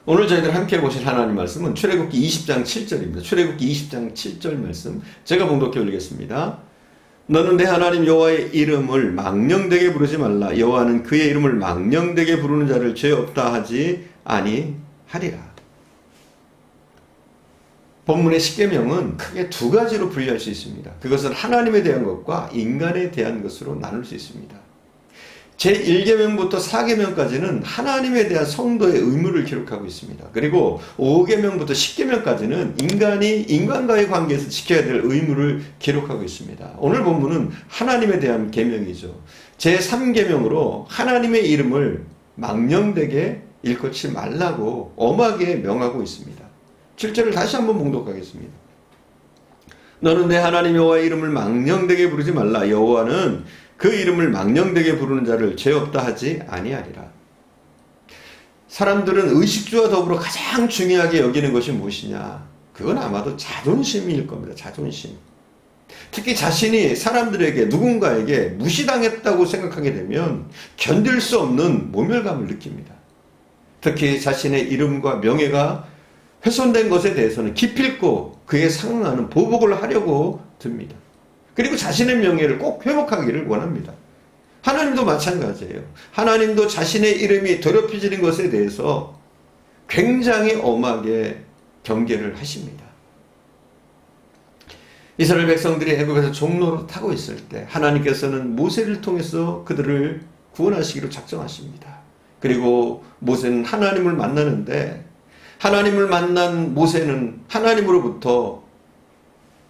오늘 저희들 함께 보실 하나님 말씀은 출애굽기 20장 7절입니다. 출애굽기 20장 7절 말씀 제가 봉독해 올리겠습니다. 너는 내 하나님 여호와의 이름을 망령되게 부르지 말라. 여호와는 그의 이름을 망령되게 부르는 자를 죄 없다 하지 아니하리라. 본문의 십계명은 크게 두 가지로 분류할 수 있습니다. 그것은 하나님에 대한 것과 인간에 대한 것으로 나눌 수 있습니다. 제1계명부터 4계명까지는 하나님에 대한 성도의 의무를 기록하고 있습니다. 그리고 5계명부터 10계명까지는 인간이 인간과의 관계에서 지켜야 될 의무를 기록하고 있습니다. 오늘 본문은 하나님에 대한 계명이죠. 제3계명으로 하나님의 이름을 망령되게 일컫지 말라고 엄하게 명하고 있습니다. 7절을 다시 한번 봉독하겠습니다. 너는 내 하나님 여호와의 이름을 망령되게 부르지 말라. 여호와는 그 이름을 망령되게 부르는 자를 죄 없다 하지 아니하리라. 사람들은 의식주와 더불어 가장 중요하게 여기는 것이 무엇이냐? 그건 아마도 자존심일 겁니다. 자존심. 특히 자신이 사람들에게 누군가에게 무시당했다고 생각하게 되면 견딜 수 없는 모멸감을 느낍니다. 특히 자신의 이름과 명예가 훼손된 것에 대해서는 기필코 그에 상응하는 보복을 하려고 듭니다. 그리고 자신의 명예를 꼭 회복하기를 원합니다. 하나님도 마찬가지예요. 하나님도 자신의 이름이 더럽혀지는 것에 대해서 굉장히 엄하게 경계를 하십니다. 이스라엘 백성들이 애굽에서 종로로 타고 있을 때 하나님께서는 모세를 통해서 그들을 구원하시기로 작정하십니다. 그리고 모세는 하나님을 만나는데 하나님을 만난 모세는 하나님으로부터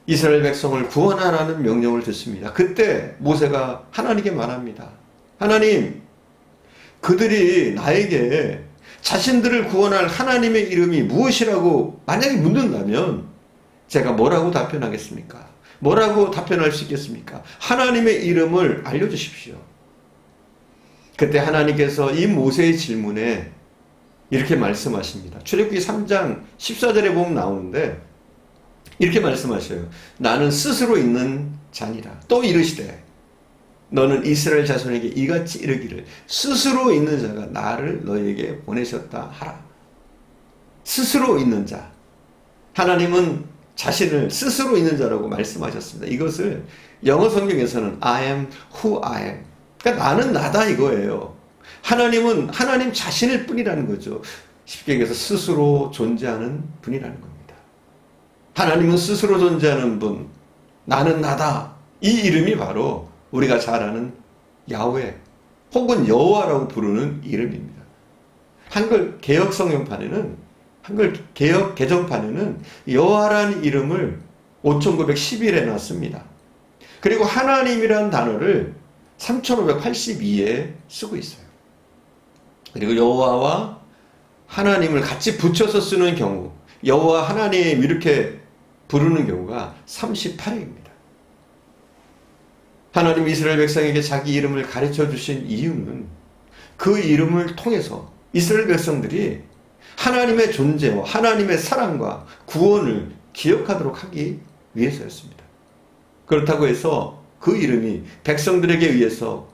이스라엘 백성을 구원하라는 명령을 듣습니다. 그때 모세가 하나님께 말합니다. 하나님, 그들이 나에게 자신들을 구원할 하나님의 이름이 무엇이라고 만약에 묻는다면 제가 뭐라고 답변하겠습니까? 뭐라고 답변할 수 있겠습니까? 하나님의 이름을 알려주십시오. 그때 하나님께서 이 모세의 질문에 이렇게 말씀하십니다. 출애굽기 3장 14절에 보면 나오는데 이렇게 말씀하셔요. 나는 스스로 있는 자니라. 또 이르시되 너는 이스라엘 자손에게 이같이 이르기를 스스로 있는 자가 나를 너에게 보내셨다 하라. 스스로 있는 자. 하나님은 자신을 스스로 있는 자라고 말씀하셨습니다. 이것을 영어 성경에서는 I am who I am. 그러니까 나는 나다 이거예요. 하나님은 하나님 자신일 뿐이라는 거죠. 쉽게 얘기해서 스스로 존재하는 분이라는 겁니다. 하나님은 스스로 존재하는 분, 나는 나다. 이 이름이 바로 우리가 잘 아는 야훼 혹은 여호와라고 부르는 이름입니다. 한글 개역 성경판에는 한글 개역 개정판에는 여호와라는 이름을 5911에 놨습니다. 그리고 하나님이라는 단어를 3582에 쓰고 있어요. 그리고 여호와와 하나님을 같이 붙여서 쓰는 경우 여호와 하나님 이렇게 부르는 경우가 38회입니다. 하나님 이스라엘 백성에게 자기 이름을 가르쳐 주신 이유는 그 이름을 통해서 이스라엘 백성들이 하나님의 존재와 하나님의 사랑과 구원을 기억하도록 하기 위해서였습니다. 그렇다고 해서 그 이름이 백성들에게 의해서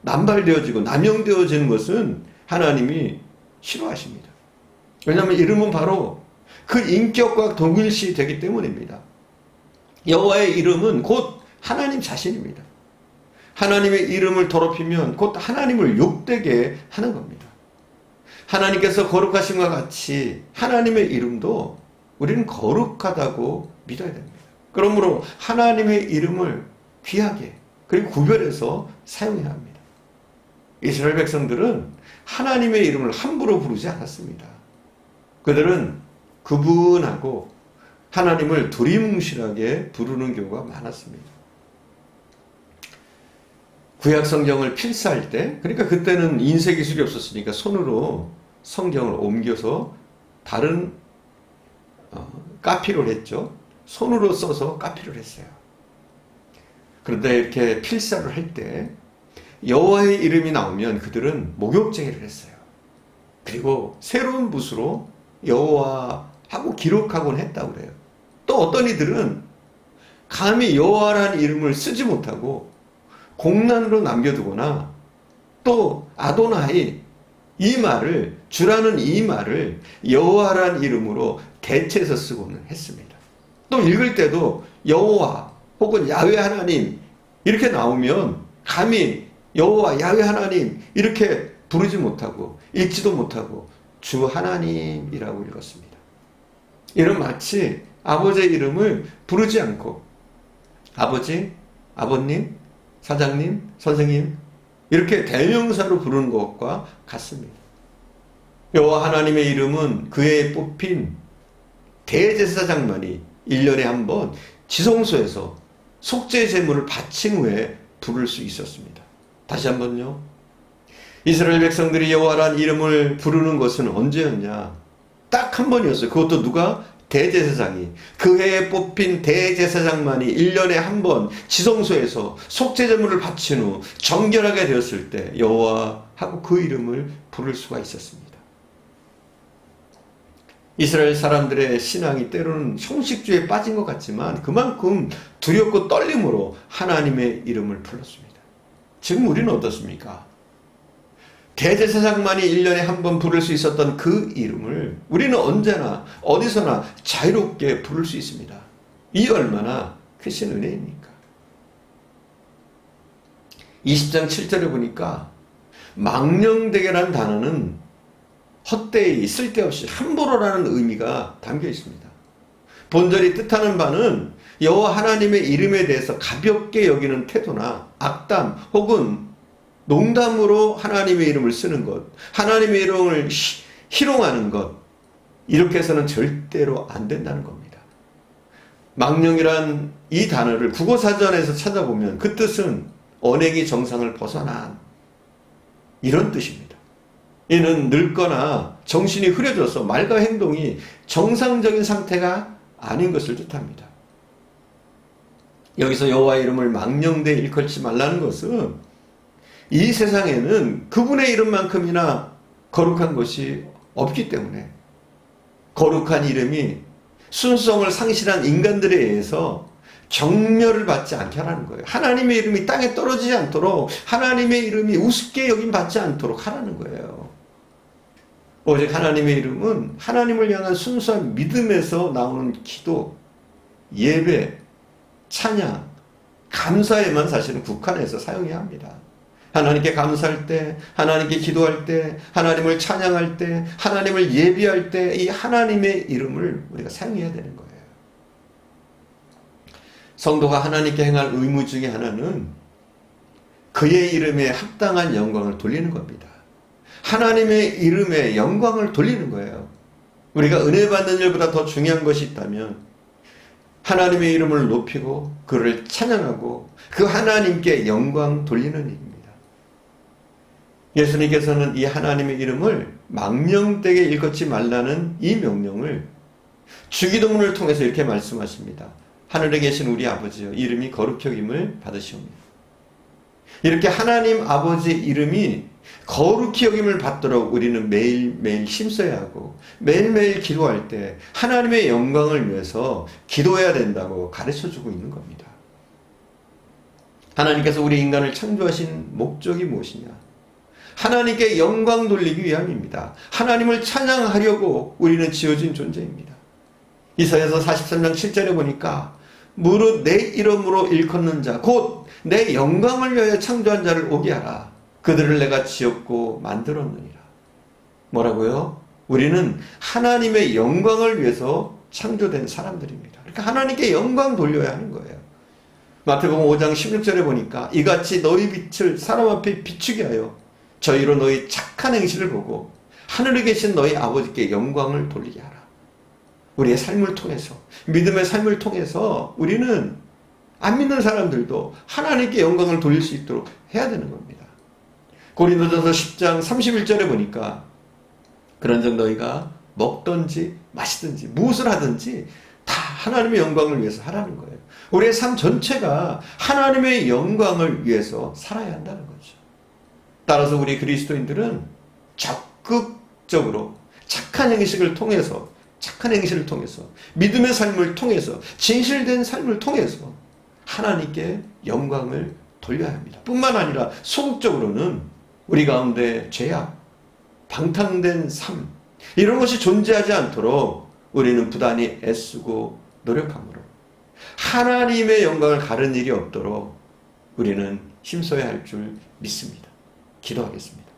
남발되어지고 남용되어지는 것은 하나님이 싫어하십니다. 왜냐하면 이름은 바로 그 인격과 동일시 되기 때문입니다. 여호와의 이름은 곧 하나님 자신입니다. 하나님의 이름을 더럽히면 곧 하나님을 욕되게 하는 겁니다. 하나님께서 거룩하심과 같이 하나님의 이름도 우리는 거룩하다고 믿어야 됩니다. 그러므로 하나님의 이름을 귀하게 그리고 구별해서 사용해야 합니다. 이스라엘 백성들은 하나님의 이름을 함부로 부르지 않았습니다. 그들은 구분하고 하나님을 두리뭉실하게 부르는 경우가 많았습니다. 구약 성경을 필사할 때, 그러니까 그때는 인쇄 기술이 없었으니까 손으로 성경을 옮겨서 다른 카피를 했죠. 손으로 써서 카피를 했어요. 그런데 이렇게 필사를 할 때 여호와의 이름이 나오면 그들은 목욕제를 했어요. 그리고 새로운 붓으로 여호와하고 기록하곤 했다고 그래요. 또 어떤 이들은 감히 여호와라는 이름을 쓰지 못하고 공란으로 남겨두거나 또 아도나이 이 말을, 주라는 이 말을 여호와란 이름으로 대체해서 쓰고는 했습니다. 또 읽을 때도 여호와 혹은 야훼 하나님 이렇게 나오면 감히 여호와 야훼 하나님 이렇게 부르지 못하고 읽지도 못하고 주 하나님이라고 읽었습니다. 이런 마치 아버지의 이름을 부르지 않고 아버지, 아버님, 사장님, 선생님 이렇게 대명사로 부르는 것과 같습니다. 여호와 하나님의 이름은 그의 뽑힌 대제사장만이 1년에 한 번 지성소에서 속죄 제물을 바친 후에 부를 수 있었습니다. 다시 한번요. 이스라엘 백성들이 여호와란 이름을 부르는 것은 언제였냐? 딱 한 번이었어요. 그것도 누가? 대제사장이. 그 해에 뽑힌 대제사장만이 1년에 한 번 지성소에서 속죄제물을 바친 후 정결하게 되었을 때 여호와 하고 그 이름을 부를 수가 있었습니다. 이스라엘 사람들의 신앙이 때로는 형식주의에 빠진 것 같지만 그만큼 두렵고 떨림으로 하나님의 이름을 불렀습니다. 지금 우리는 어떻습니까? 대제사장만이 1년에 한 번 부를 수 있었던 그 이름을 우리는 언제나 어디서나 자유롭게 부를 수 있습니다. 이 얼마나 크신 은혜입니까? 20장 7절에 보니까 망령되게라는 단어는 헛되이 쓸데없이 함부로라는 의미가 담겨 있습니다. 본절이 뜻하는 바는 여호와 하나님의 이름에 대해서 가볍게 여기는 태도나 악담 혹은 농담으로 하나님의 이름을 쓰는 것, 하나님의 이름을 희롱하는 것, 이렇게 해서는 절대로 안 된다는 겁니다. 망령이란 이 단어를 국어사전에서 찾아보면 그 뜻은 언행이 정상을 벗어난 이런 뜻입니다. 이는 늙거나 정신이 흐려져서 말과 행동이 정상적인 상태가 아닌 것을 뜻합니다. 여기서 여호와의 이름을 망령되이 일컬지 말라는 것은 이 세상에는 그분의 이름만큼이나 거룩한 것이 없기 때문에 거룩한 이름이 순성을 상실한 인간들에 의해서 경멸을 받지 않게 하라는 거예요. 하나님의 이름이 땅에 떨어지지 않도록 하나님의 이름이 우습게 여김받지 않도록 하라는 거예요. 오직 하나님의 이름은 하나님을 향한 순수한 믿음에서 나오는 기도, 예배, 찬양, 감사에만 사실은 국한해서 사용해야 합니다. 하나님께 감사할 때, 하나님께 기도할 때, 하나님을 찬양할 때, 하나님을 예비할 때 이 하나님의 이름을 우리가 사용해야 되는 거예요. 성도가 하나님께 행할 의무 중에 하나는 그의 이름에 합당한 영광을 돌리는 겁니다. 하나님의 이름에 영광을 돌리는 거예요. 우리가 은혜 받는 일보다 더 중요한 것이 있다면 하나님의 이름을 높이고 그를 찬양하고 그 하나님께 영광 돌리는 일입니다. 예수님께서는 이 하나님의 이름을 망령되게 일컫지 말라는 이 명령을 주기도문을 통해서 이렇게 말씀하십니다. 하늘에 계신 우리 아버지여 이름이 거룩히 여김을 받으시옵니다. 이렇게 하나님 아버지 이름이 거룩히 여김을 받도록 우리는 매일매일 힘써야 하고 매일매일 기도할 때 하나님의 영광을 위해서 기도해야 된다고 가르쳐주고 있는 겁니다. 하나님께서 우리 인간을 창조하신 목적이 무엇이냐? 하나님께 영광 돌리기 위함입니다. 하나님을 찬양하려고 우리는 지어진 존재입니다. 이사야서 43장 7절에 보니까 무릇 내 이름으로 일컫는 자 곧 내 영광을 위하여 창조한 자를 오게 하라. 그들을 내가 지었고 만들었느니라. 뭐라고요? 우리는 하나님의 영광을 위해서 창조된 사람들입니다. 그러니까 하나님께 영광 돌려야 하는 거예요. 마태복음 5장 16절에 보니까 이같이 너희 빛을 사람 앞에 비추게 하여 저희로 너희 착한 행실을 보고 하늘에 계신 너희 아버지께 영광을 돌리게 하라. 우리의 삶을 통해서 믿음의 삶을 통해서 우리는 안 믿는 사람들도 하나님께 영광을 돌릴 수 있도록 해야 되는 겁니다. 고린도전서 10장 31절에 보니까 그런즉 너희가 먹든지 마시든지 무엇을 하든지 다 하나님의 영광을 위해서 하라는 거예요. 우리의 삶 전체가 하나님의 영광을 위해서 살아야 한다는 거죠. 따라서 우리 그리스도인들은 적극적으로 착한 행실을 통해서 믿음의 삶을 통해서 진실된 삶을 통해서 하나님께 영광을 돌려야 합니다. 뿐만 아니라 소극적으로는 우리 가운데 죄악, 방탕된 삶, 이런 것이 존재하지 않도록 우리는 부단히 애쓰고 노력함으로 하나님의 영광을 가른 일이 없도록 우리는 힘써야 할 줄 믿습니다. 기도하겠습니다.